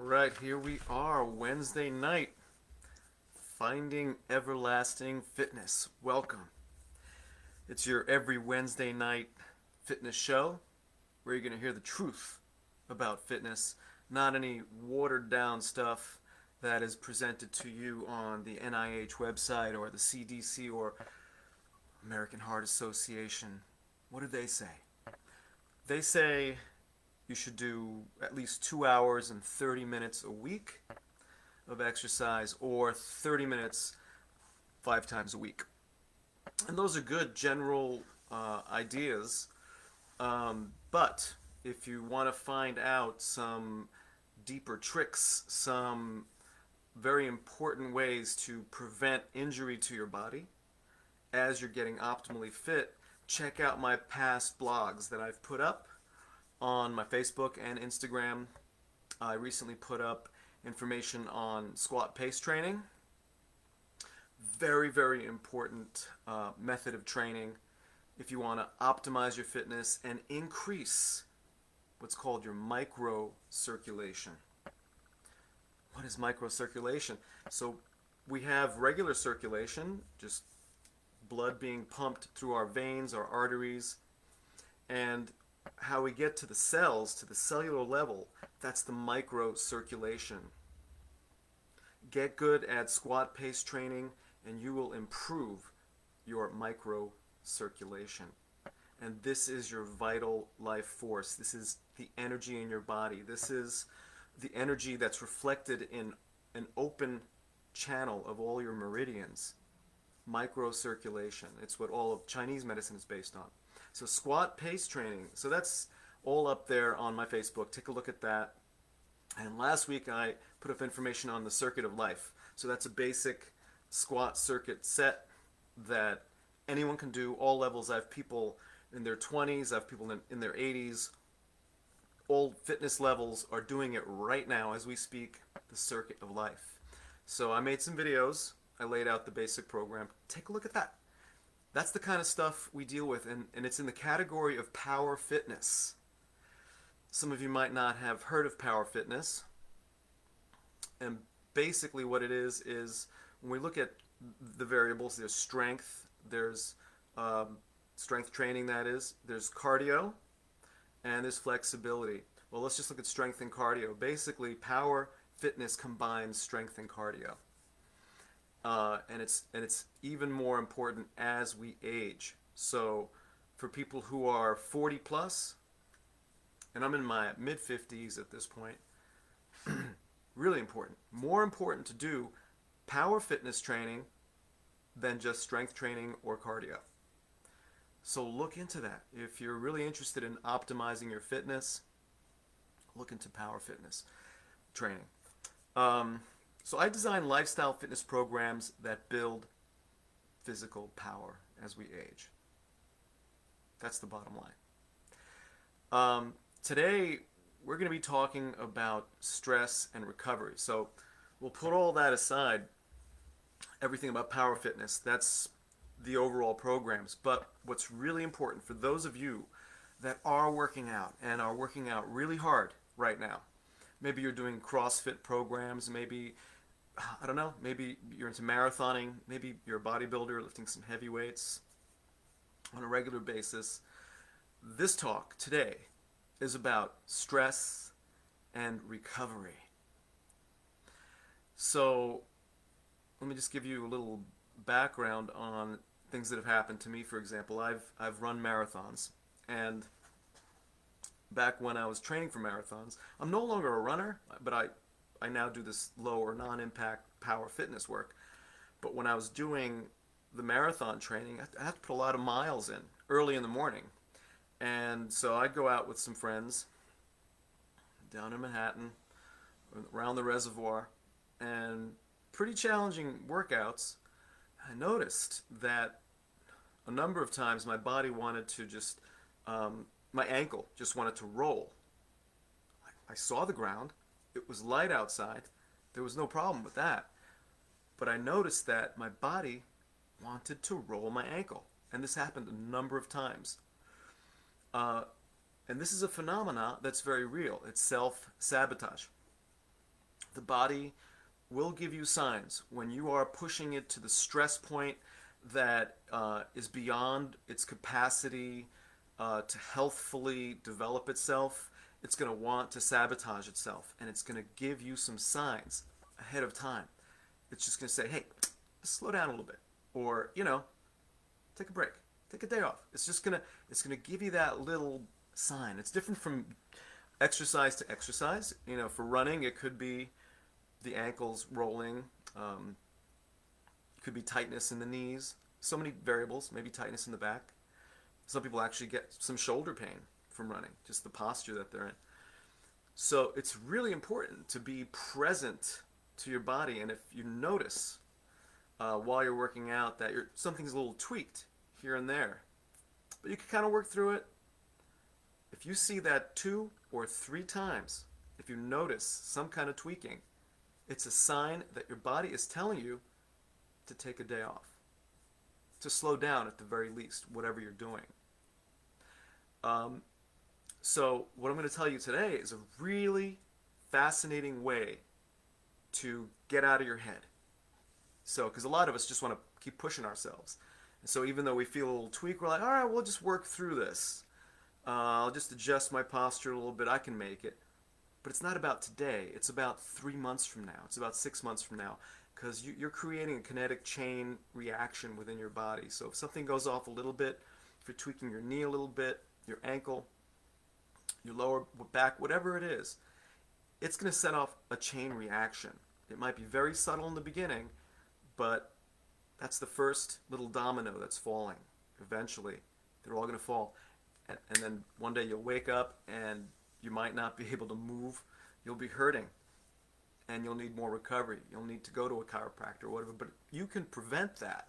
Right, here we are, Wednesday night, Finding Everlasting Fitness. Welcome. It's your every Wednesday night fitness show where you're going to hear the truth about fitness, not any watered down stuff that is presented to you on the NIH website or the CDC or American Heart Association. What do they say? They say you should do at least 2 hours and 30 minutes a week of exercise or 30 minutes 5 times a week. And those are good general ideas. But if you want to find out some deeper tricks, some very important ways to prevent injury to your body as you're getting optimally fit, check out my past blogs that I've put up on my Facebook and Instagram. I recently put up information on squat pace training. Very, very important method of training if you want to optimize your fitness and increase what's called your microcirculation. What is microcirculation? So we have regular circulation, just blood being pumped through our veins, our arteries, and how we get to the cells, to the cellular level, that's the microcirculation. Get good at squat pace training and you will improve your microcirculation. And this is your vital life force. This is the energy in your body. This is the energy that's reflected in an open channel of all your meridians. Microcirculation. It's what all of Chinese medicine is based on. So squat pace training. So that's all up there on my Facebook. Take a look at that. And last week I put up information on the circuit of life. So that's a basic squat circuit set that anyone can do, all levels. I have people in their 20s, I have people in their 80s. All fitness levels are doing it right now as we speak, the circuit of life. So I made some videos. I laid out the basic program. Take a look at that. That's the kind of stuff we deal with, and it's in the category of power fitness. Some of you might not have heard of power fitness. And basically what it is when we look at the variables, there's strength, there's strength training, that is, there's cardio, and there's flexibility. Well, let's just look at strength and cardio. Basically, power fitness combines strength and cardio. And it's even more important as we age. So for people who are 40 plus, and I'm in my mid 50s at this point, really important. More important to do power fitness training than just strength training or cardio. So look into that. If you're really interested in optimizing your fitness, look into power fitness training. So I design lifestyle fitness programs that build physical power as we age. That's the bottom line. Today, we're going to be talking about stress and recovery. So we'll put all that aside, everything about power fitness. That's the overall programs. But what's really important for those of you that are working out and are working out really hard right now, maybe you're doing CrossFit programs, maybe, I don't know, maybe you're into marathoning, maybe you're a bodybuilder lifting some heavy weights on a regular basis. This talk today is about stress and recovery. So let me just give you a little background on things that have happened to me. For example, I've run marathons, and back when I was training for marathons, I'm no longer a runner, but I now do this low or non-impact power fitness work. But when I was doing the marathon training, I had to put a lot of miles in early in the morning. And so I'd go out with some friends down in Manhattan, around the reservoir, and pretty challenging workouts. I noticed that a number of times my body wanted to just, my ankle just wanted to roll. I saw the ground. It was light outside. There was no problem with that. But I noticed that my body wanted to roll my ankle. And this happened a number of times. And this is a phenomena that's very real. It's self-sabotage. The body will give you signs when you are pushing it to the stress point that is beyond its capacity to healthfully develop itself. It's going to want to sabotage itself, and it's going to give you some signs ahead of time. It's just going to say, hey, slow down a little bit, or, take a break, take a day off. It's gonna give you that little sign. It's different from exercise to exercise. For running, it could be the ankles rolling, could be tightness in the knees. So many variables. Maybe tightness in the back. Some people actually get some shoulder pain from running, just the posture that they're in. So it's really important to be present to your body, and if you notice while you're working out that something's a little tweaked here and there, but you can kind of work through it. If you see that 2 or 3 times, if you notice some kind of tweaking, it's a sign that your body is telling you to take a day off, to slow down at the very least, whatever you're doing. So what I'm going to tell you today is a really fascinating way to get out of your head. So, because a lot of us just want to keep pushing ourselves. And so even though we feel a little tweak, we're like, all right, we'll just work through this. I'll just adjust my posture a little bit. I can make it. But it's not about today. It's about 3 months from now. It's about 6 months from now. Because you're creating a kinetic chain reaction within your body. So if something goes off a little bit, if you're tweaking your knee a little bit, your ankle, your lower back, whatever it is, it's going to set off a chain reaction. It might be very subtle in the beginning, but that's the first little domino that's falling. Eventually, they're all going to fall. And then one day you'll wake up and you might not be able to move. You'll be hurting. And you'll need more recovery. You'll need to go to a chiropractor or whatever. But you can prevent that.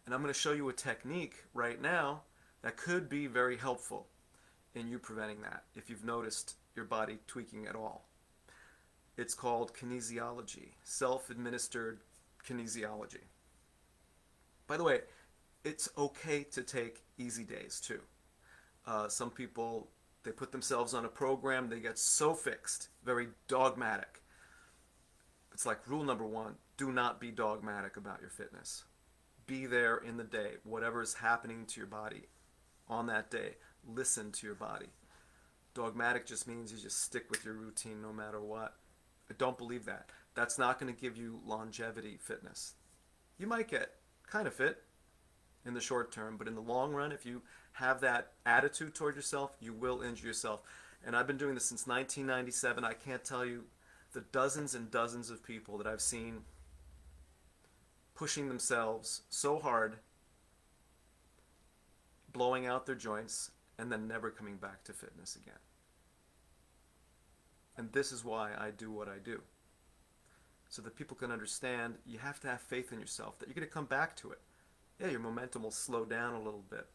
And I'm going to show you a technique right now that could be very helpful in you preventing that if you've noticed your body tweaking at all. It's called kinesiology, self-administered kinesiology. By the way, it's okay to take easy days too. Some people, they put themselves on a program, they get so fixed, very dogmatic. It's like rule number 1, do not be dogmatic about your fitness. Be there in the day, whatever is happening to your body on that day. Listen to your body. Dogmatic just means you just stick with your routine no matter what. I don't believe that. That's not going to give you longevity fitness. You might get kind of fit in the short term, but in the long run, if you have that attitude toward yourself, you will injure yourself. And I've been doing this since 1997. I can't tell you the dozens and dozens of people that I've seen pushing themselves so hard, blowing out their joints, and then never coming back to fitness again. And this is why I do what I do. So that people can understand you have to have faith in yourself, that you're going to come back to it. Yeah, your momentum will slow down a little bit,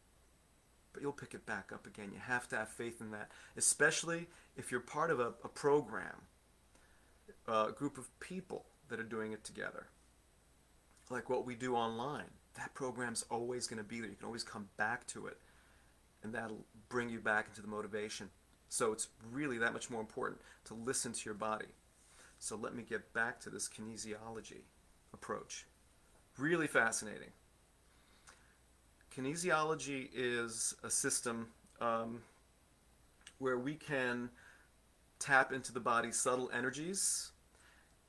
but you'll pick it back up again. You have to have faith in that, especially if you're part of a program, a group of people that are doing it together. Like what we do online. That program's always going to be there. You can always come back to it, and that'll bring you back into the motivation. So it's really that much more important to listen to your body. So let me get back to this kinesiology approach. Really fascinating. Kinesiology is a system where we can tap into the body's subtle energies,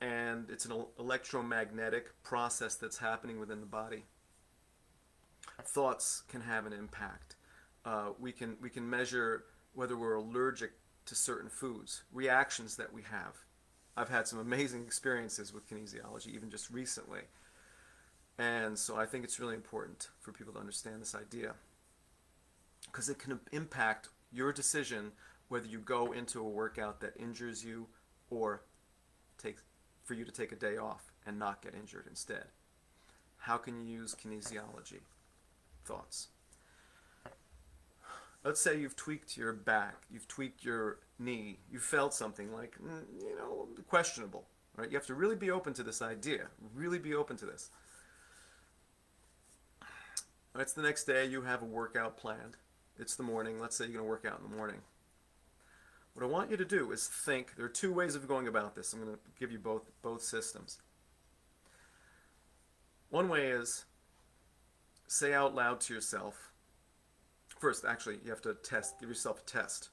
and it's an electromagnetic process that's happening within the body. Thoughts can have an impact. We can measure whether we're allergic to certain foods, reactions that we have. I've had some amazing experiences with kinesiology, even just recently. And so I think it's really important for people to understand this idea, because it can impact your decision whether you go into a workout that injures you or for you to take a day off and not get injured instead. How can you use kinesiology? Thoughts. Let's say you've tweaked your back, you've tweaked your knee, you felt something like, questionable. Right? You have to really be open to this idea, really be open to this. It's the next day, you have a workout planned. It's the morning. Let's say you're going to work out in the morning. What I want you to do is think. There are two ways of going about this. I'm going to give you both systems. One way is say out loud to yourself. First, actually, you have to give yourself a test.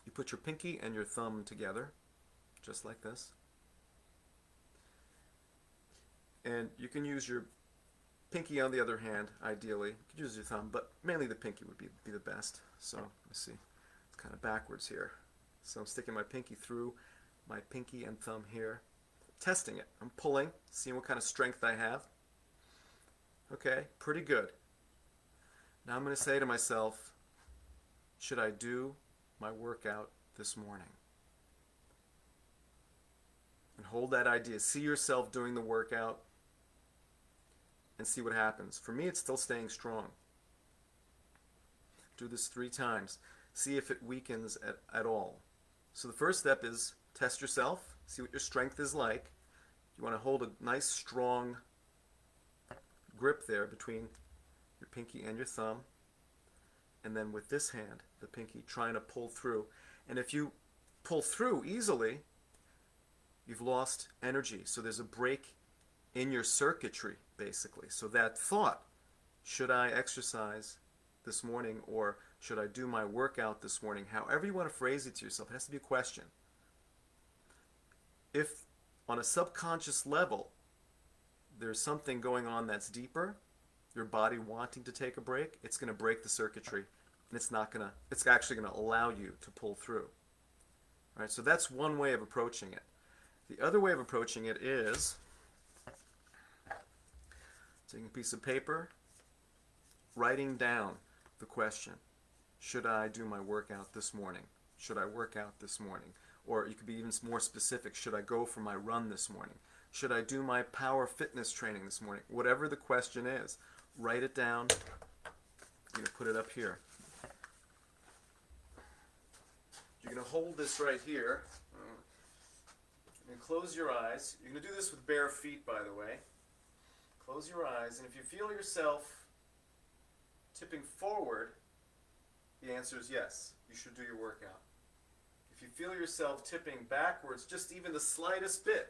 You put your pinky and your thumb together, just like this. And you can use your pinky on the other hand, ideally. You could use your thumb, but mainly the pinky would be the best. So, let's see. It's kind of backwards here. So I'm sticking my pinky through my pinky and thumb here. Testing it. I'm pulling, seeing what kind of strength I have. Okay, pretty good. Now I'm going to say to myself, should I do my workout this morning? And hold that idea. See yourself doing the workout and see what happens. For me, it's still staying strong. Do this 3 times. See if it weakens at all. So the first step is test yourself. See what your strength is like. You want to hold a nice, strong grip there between your pinky and your thumb. And then with this hand, the pinky, trying to pull through. And if you pull through easily, you've lost energy. So there's a break in your circuitry, basically. So that thought, should I exercise this morning or should I do my workout this morning? However you want to phrase it to yourself, it has to be a question. If on a subconscious level there's something going on that's deeper, your body wanting to take a break, it's going to break the circuitry and it's actually going to allow you to pull through. All right, so that's one way of approaching it. The other way of approaching it is taking a piece of paper, writing down the question, should I do my workout this morning? Should I work out this morning? Or you could be even more specific, should I go for my run this morning? Should I do my power fitness training this morning? Whatever the question is, write it down. You're going to put it up here. You're going to hold this right here. And close your eyes. You're going to do this with bare feet, by the way. Close your eyes, and if you feel yourself tipping forward, the answer is yes, you should do your workout. If you feel yourself tipping backwards, just even the slightest bit,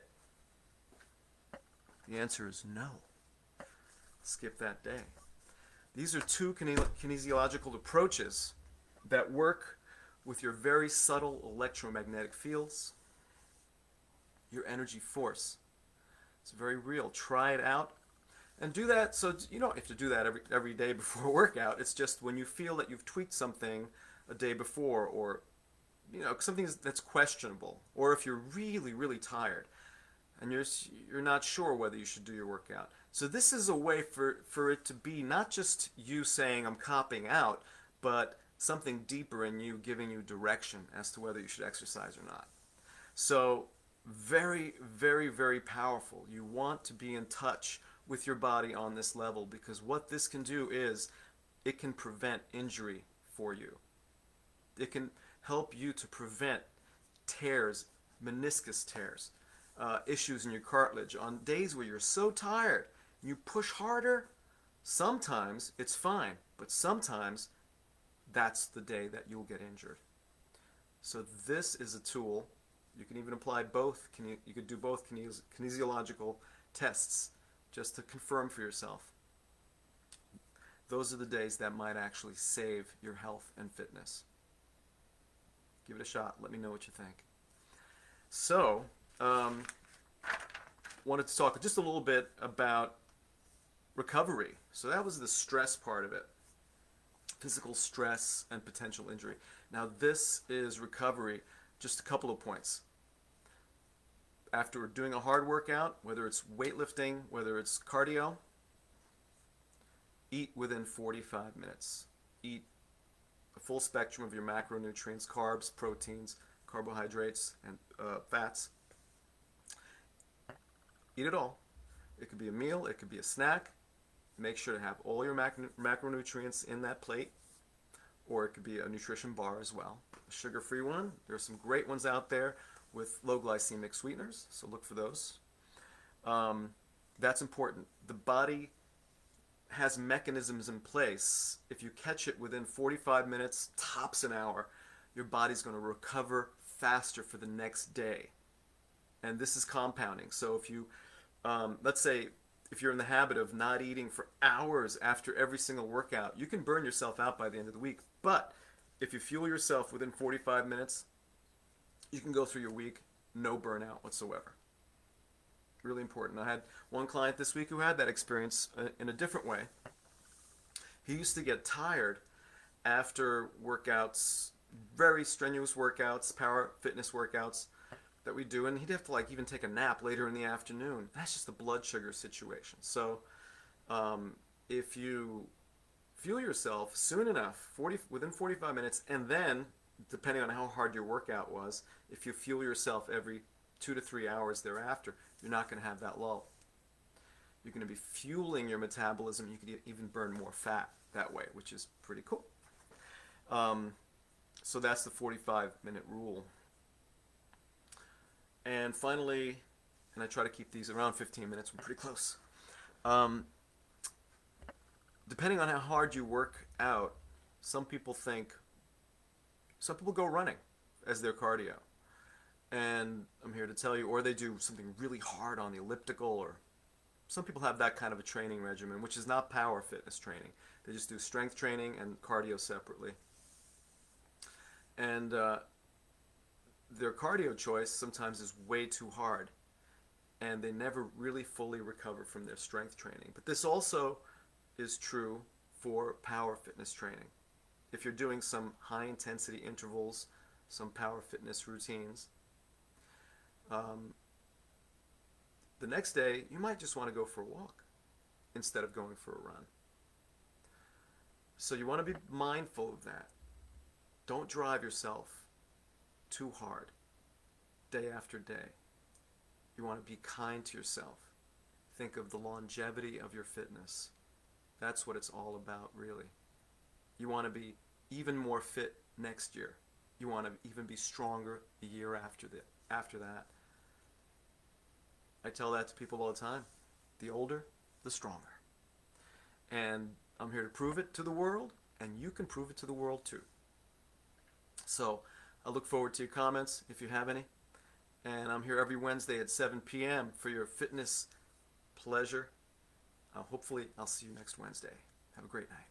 the answer is no. Skip that day. These are 2 kinesiological approaches that work with your very subtle electromagnetic fields, your energy force. It's very real. Try it out. And do that, so you don't have to do that every day before a workout. It's just when you feel that you've tweaked something a day before, or something that's questionable, or if you're really, really tired and you're not sure whether you should do your workout. So this is a way for it to be not just you saying I'm copping out, but something deeper in you giving you direction as to whether you should exercise or not. So very, very, very powerful. You want to be in touch with your body on this level, because what this can do is it can prevent injury for you. It can help you to prevent tears, meniscus tears, issues in your cartilage. On days where you're so tired, you push harder, sometimes it's fine, but sometimes that's the day that you'll get injured. So this is a tool. You can even apply both. You could do both kinesiological tests just to confirm for yourself. Those are the days that might actually save your health and fitness. Give it a shot. Let me know what you think. So, wanted to talk just a little bit about recovery. So that was the stress part of it. Physical stress and potential injury. Now this is recovery. Just a couple of points. After doing a hard workout, whether it's weightlifting, whether it's cardio, eat within 45 minutes. Eat a full spectrum of your macronutrients, carbs, proteins, carbohydrates, and fats. Eat it all. It could be a meal, it could be a snack. Make sure to have all your macronutrients in that plate, or it could be a nutrition bar as well. A sugar-free one. There are some great ones out there with low glycemic sweeteners, so look for those. That's important. The body has mechanisms in place. If you catch it within 45 minutes, tops an hour, your body's going to recover faster for the next day. And this is compounding. So if you, let's say, if you're in the habit of not eating for hours after every single workout, you can burn yourself out by the end of the week. But if you fuel yourself within 45 minutes, you can go through your week no burnout whatsoever. Really important. I had one client this week who had that experience in a different way. He used to get tired after workouts, very strenuous workouts, power fitness workouts that we do, and he'd have to like even take a nap later in the afternoon. That's just a blood sugar situation. So if you fuel yourself soon enough, within 45 minutes, and then depending on how hard your workout was, if you fuel yourself every 2 to 3 hours thereafter, you're not going to have that lull. You're going to be fueling your metabolism. You could even burn more fat that way, which is pretty cool. So that's the 45-minute rule. And finally, and I try to keep these around 15 minutes, we're pretty close. Depending on how hard you work out, some people go running as their cardio. And I'm here to tell you, or they do something really hard on the elliptical, or some people have that kind of a training regimen, which is not power fitness training. They just do strength training and cardio separately. And their cardio choice sometimes is way too hard, and they never really fully recover from their strength training. But this also is true for power fitness training. If you're doing some high intensity intervals, some power fitness routines, the next day you might just want to go for a walk instead of going for a run. So you want to be mindful of that. Don't drive yourself too hard day after day. You want to be kind to yourself. Think of the longevity of your fitness. That's what it's all about, really. You want to be even more fit next year. You want to even be stronger the year after that. I tell that to people all the time. The older, the stronger. And I'm here to prove it to the world, and you can prove it to the world too. So I look forward to your comments if you have any. And I'm here every Wednesday at 7 p.m. for your fitness pleasure. Hopefully, I'll see you next Wednesday. Have a great night.